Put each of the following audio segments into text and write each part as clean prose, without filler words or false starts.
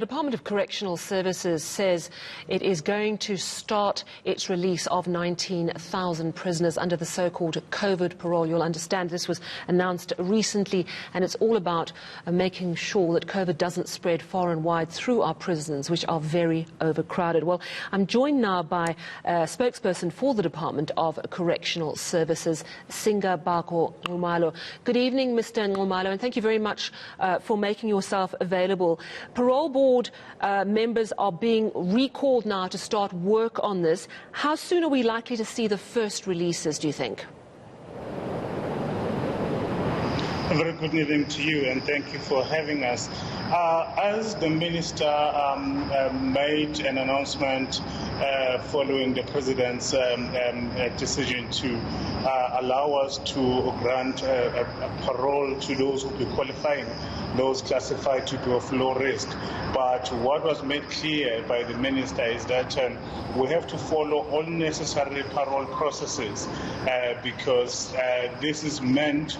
The Department of Correctional Services says it is going to start its release of 19,000 prisoners under the so-called COVID parole. You'll understand this was announced recently, and it's all about making sure that COVID doesn't spread far and wide through our prisons, which are very overcrowded. Well, I'm joined now by a spokesperson for the Department of Correctional Services, Singabakho Nxumalo. Good evening, Mr. Nxumalo, and thank you very much for making yourself available. Parole Board members are being recalled now to start work on this. How soon are we likely to see the first releases, do you think? A very good evening to you, and thank you for having us. As the Minister made an announcement following the President's decision to allow us to grant a parole to those who be qualifying, those classified to be of low risk. But what was made clear by the Minister is that we have to follow all necessary parole processes because this is meant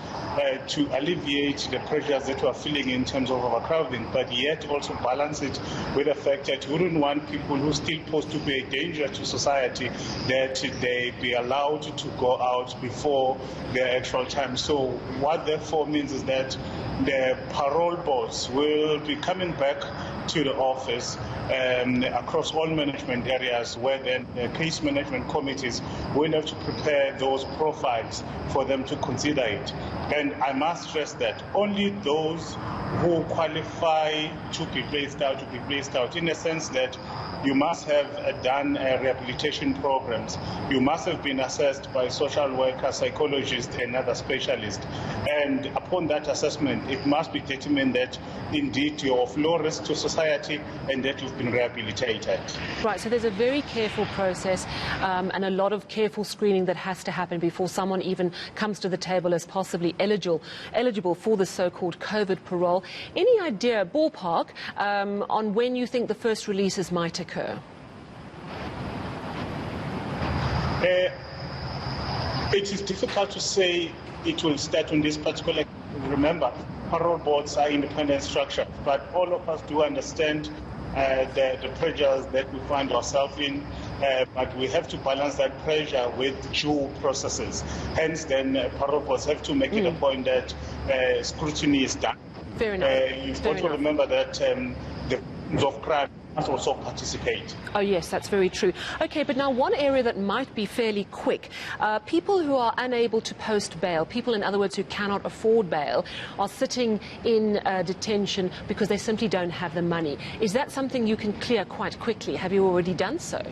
to alleviate the pressures that we are feeling in terms of overcrowding, but yet also balance it with the fact that we don't want people who still pose to be a danger to society that they be allowed to go out before their actual time. So what therefore means is that the parole boards will be coming back to the office across all management areas, where then the case management committees will have to prepare those profiles for them to consider it. And I must stress that only those who qualify to be placed out, in the sense that you must have done rehabilitation programs. You must have been assessed by social worker, psychologists, and other specialists. And upon that assessment, it must be determined that indeed you're of low risk to society and that you've been rehabilitated. Right, so there's a very careful process and a lot of careful screening that has to happen before someone even comes to the table as possibly eligible for the so-called COVID parole. Any idea, ballpark, on when you think the first releases might occur? It is difficult to say it will start on this particular. Remember, parole boards are independent structures, but all of us do understand the pressures that we find ourselves in, but we have to balance that pressure with due processes. Hence, then parole boards have to make it a point that scrutiny is done. Fair enough. You've got to remember that the of crime must also participate. Oh yes, that's very true. Okay, but now one area that might be fairly quick, people who are unable to post bail, people in other words who cannot afford bail, are sitting in detention because they simply don't have the money. Is that something you can clear quite quickly? Have you already done so?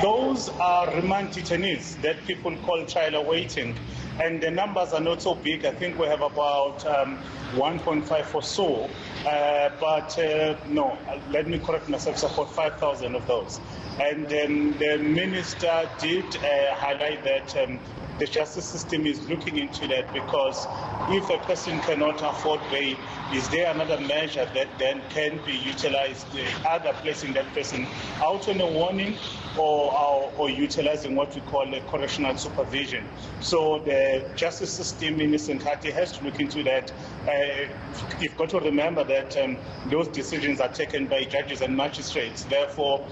Those are remand detainees that people call trial awaiting, and the numbers are not so big. I think we have about 1.5 or so, no, let me correct myself, it's about 5,000 of those. And the Minister did highlight that the justice system is looking into that, because if a person cannot afford bail, is there another measure that then can be utilized, either placing that person out on a warning or utilizing what we call a correctional supervision. So the justice system in its entirety has to look into that. You've got to remember that those decisions are taken by judges and magistrates. Therefore,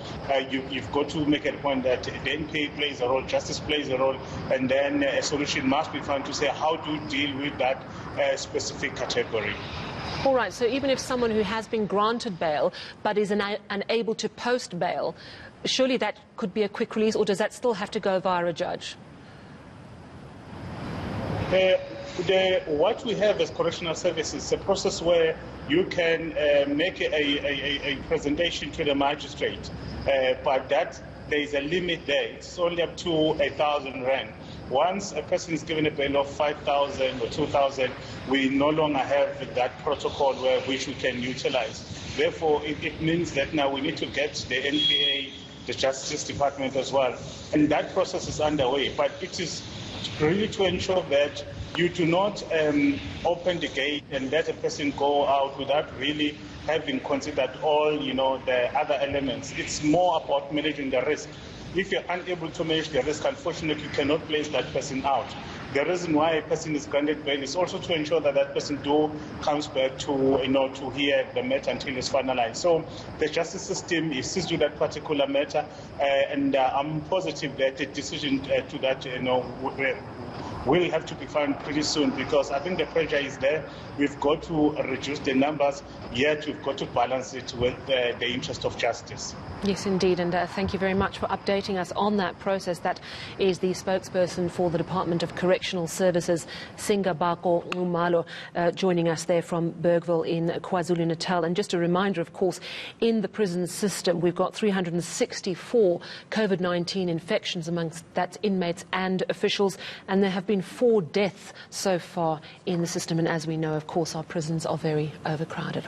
you've got to make it a point that the NPA plays a role, justice plays a role, and then a solution must be found to say how to deal with that specific category. All right, so even if someone who has been granted bail but is unable to post bail, surely that could be a quick release, or does that still have to go via a judge? What we have as correctional services is a process where you can make a presentation to the magistrate, but that there is a limit there. It's only up to 1,000 rand. Once a person is given a bail of 5,000 or 2,000, we no longer have that protocol which we can utilize. Therefore, it means that now we need to get the NPA, the Justice Department as well, and that process is underway. But it is really to ensure that you do not open the gate and let a person go out without really having considered all, the other elements. It's more about managing the risk. If you're unable to manage the risk, unfortunately, you cannot place that person out. The reason why a person is granted bail is also to ensure that that person comes back to, to hear the matter until it's finalized. So the justice system is seized with that particular matter, and I'm positive that the decision to that, will have to be found pretty soon, because I think the pressure is there. We've got to reduce the numbers, yet we've got to balance it with the interest of justice. Yes, indeed, and thank you very much for updating us on that process. That is the spokesperson for the Department of Correctional Services, Singabakho Nxumalo, joining us there from Bergville in KwaZulu-Natal. And just a reminder, of course, in the prison system, we've got 364 COVID-19 infections amongst that's inmates and officials, and there have been 4 deaths so far in the system. And as we know, of course, our prisons are very overcrowded.